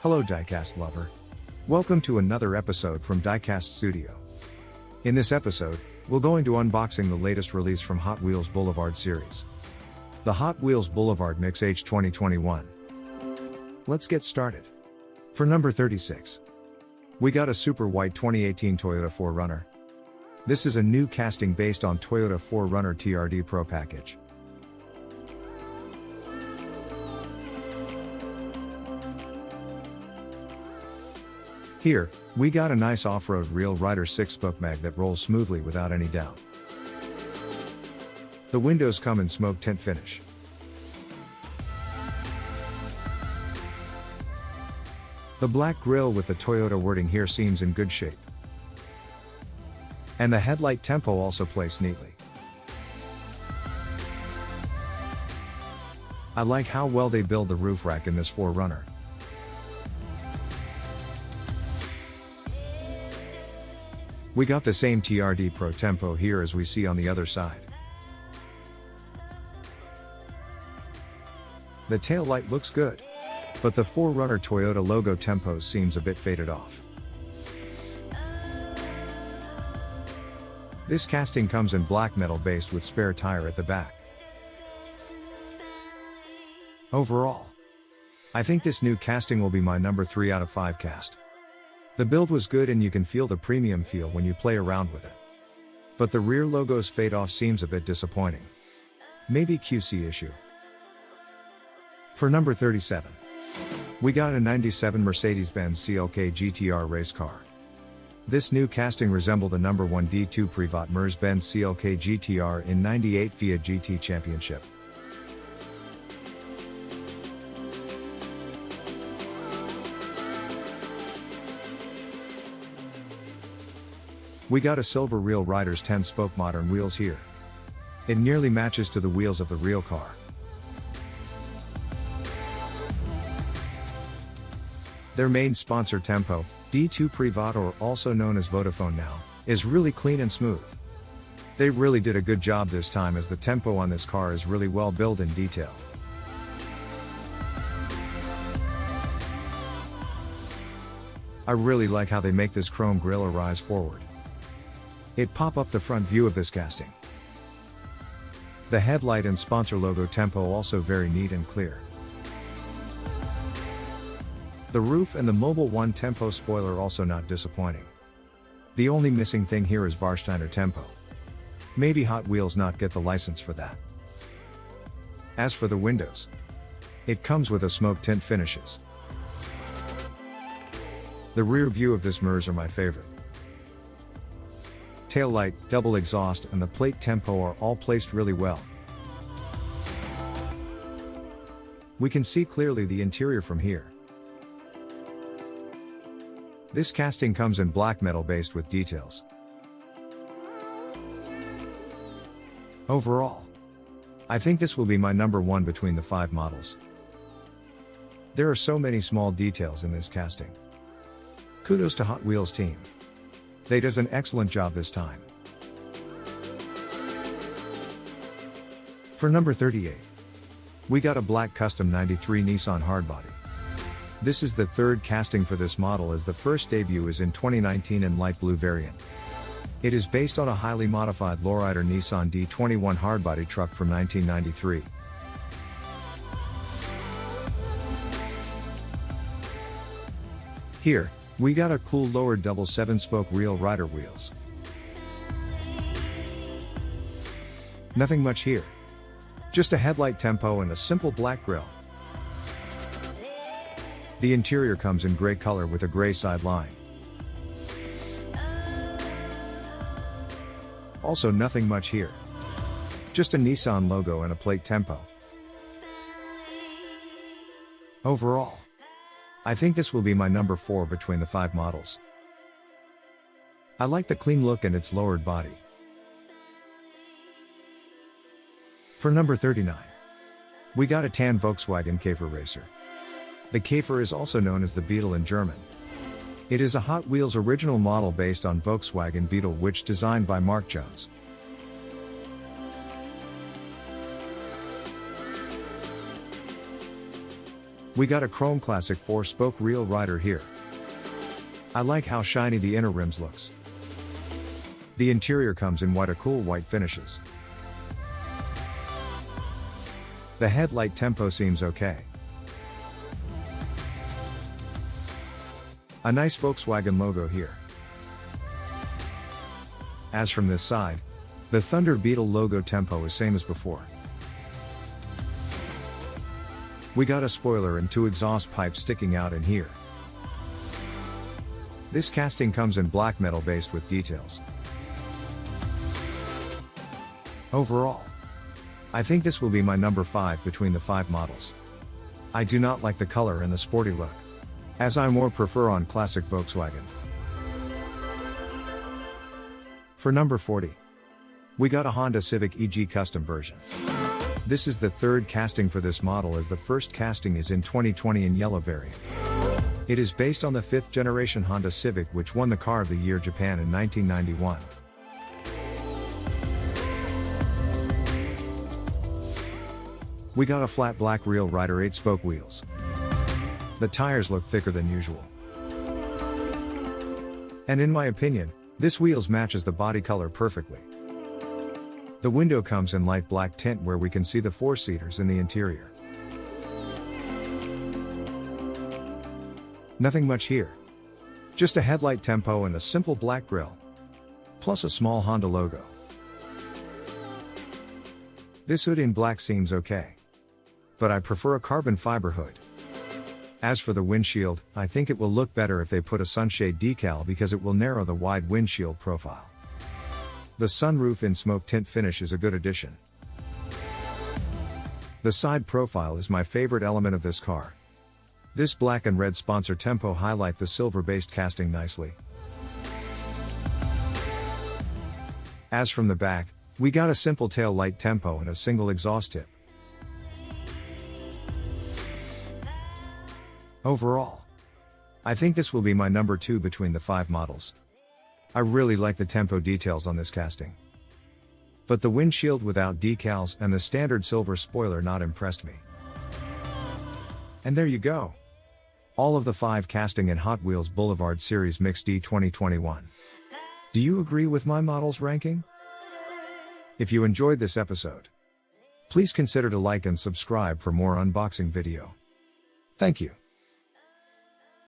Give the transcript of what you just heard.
Hello Diecast lover. Welcome to another episode from Diecast Studio. In this episode, we're going to unboxing the latest release from Hot Wheels Boulevard series. The Hot Wheels Boulevard Mix H 2021. Let's get started. For number 36. We got a super white 2018 Toyota 4Runner. This is a new casting based on Toyota 4Runner TRD Pro package. Here, we got a nice off-road Real Rider 6-spoke mag that rolls smoothly without any doubt. The windows come in smoke tint finish. The black grille with the Toyota wording here seems in good shape. And the headlight tempo also placed neatly. I like how well they build the roof rack in this 4Runner. We got the same TRD Pro tempo here as we see on the other side. The tail light looks good, but the 4Runner Toyota logo tempo seems a bit faded off. This casting comes in black metal based with spare tire at the back. Overall, I think this new casting will be my number 3 out of 5 cast. The build was good and you can feel the premium feel when you play around with it. But the rear logo's fade off seems a bit disappointing. Maybe QC issue. For number 37. We got a 97 Mercedes-Benz CLK GTR race car. This new casting resembled the number 1 D2 Privat Mercedes-Benz CLK GTR in 98 FIA GT Championship. We got a silver Real Riders 10-spoke modern wheels here. It nearly matches to the wheels of the real car. Their main sponsor Tempo, D2 Privat or also known as Vodafone now, is really clean and smooth. They really did a good job this time as the tempo on this car is really well built in detail. I really like how they make this chrome grille rise forward. It pop up the front view of this casting. The headlight and sponsor logo tempo also very neat and clear. The roof and the Mobile 1 tempo spoiler also not disappointing. The only missing thing here is Warsteiner tempo. Maybe Hot Wheels not get the license for that. As for the windows, it comes with a smoke tint finishes. The rear view of this MERS are my favorite. Tail light, double exhaust and the plate tempo are all placed really well. We can see clearly the interior from here. This casting comes in black metal based with details. Overall, I think this will be my number 1 between the 5 models. There are so many small details in this casting. Kudos to Hot Wheels team. They does an excellent job this time. For number 38. We got a black custom 93 Nissan Hardbody. This is the 3rd casting for this model as the first debut is in 2019 in light blue variant. It is based on a highly modified lowrider Nissan D21 Hardbody truck from 1993. Here, we got a cool lowered double 7-spoke Real Rider wheels. Nothing much here. Just a headlight tempo and a simple black grille. The interior comes in gray color with a gray side line. Also nothing much here. Just a Nissan logo and a plate tempo. Overall, I think this will be my number 4 between the 5 models. I like the clean look and its lowered body. For number 39. We got a tan Volkswagen Kafer racer. The Kafer is also known as the Beetle in German. It is a Hot Wheels original model based on Volkswagen Beetle which designed by Mark Jones. We got a chrome classic 4-spoke reel rider here. I like how shiny the inner rims looks. The interior comes in cool white finishes. The headlight tempo seems okay. A nice Volkswagen logo here. As from this side, the Thunder Beetle logo tempo is same as before. We got a spoiler and 2 exhaust pipes sticking out in here. This casting comes in black metal based with details. Overall, I think this will be my number 5 between the 5 models. I do not like the color and the sporty look, as I more prefer on classic Volkswagen. For number 40, we got a Honda Civic EG Custom version. This is the 3rd casting for this model, as the first casting is in 2020 in yellow variant. It is based on the 5th generation Honda Civic, which won the Car of the Year Japan in 1991. We got a flat black reel rider 8-spoke wheels. The tires look thicker than usual. And in my opinion, this wheels matches the body color perfectly. The window comes in light black tint where we can see the 4-seaters in the interior. Nothing much here. Just a headlight tempo and a simple black grille. Plus a small Honda logo. This hood in black seems okay. But I prefer a carbon fiber hood. As for the windshield, I think it will look better if they put a sunshade decal because it will narrow the wide windshield profile. The sunroof in smoke tint finish is a good addition. The side profile is my favorite element of this car. This black and red sponsor tempo highlight the silver-based casting nicely. As from the back, we got a simple tail light tempo and a single exhaust tip. Overall, I think this will be my number 2 between the 5 models. I really like the tempo details on this casting. But the windshield without decals and the standard silver spoiler not impressed me. And there you go. All of the 5 casting in Hot Wheels Boulevard Series Mix D 2021. Do you agree with my models ranking? If you enjoyed this episode, please consider to like and subscribe for more unboxing video. Thank you.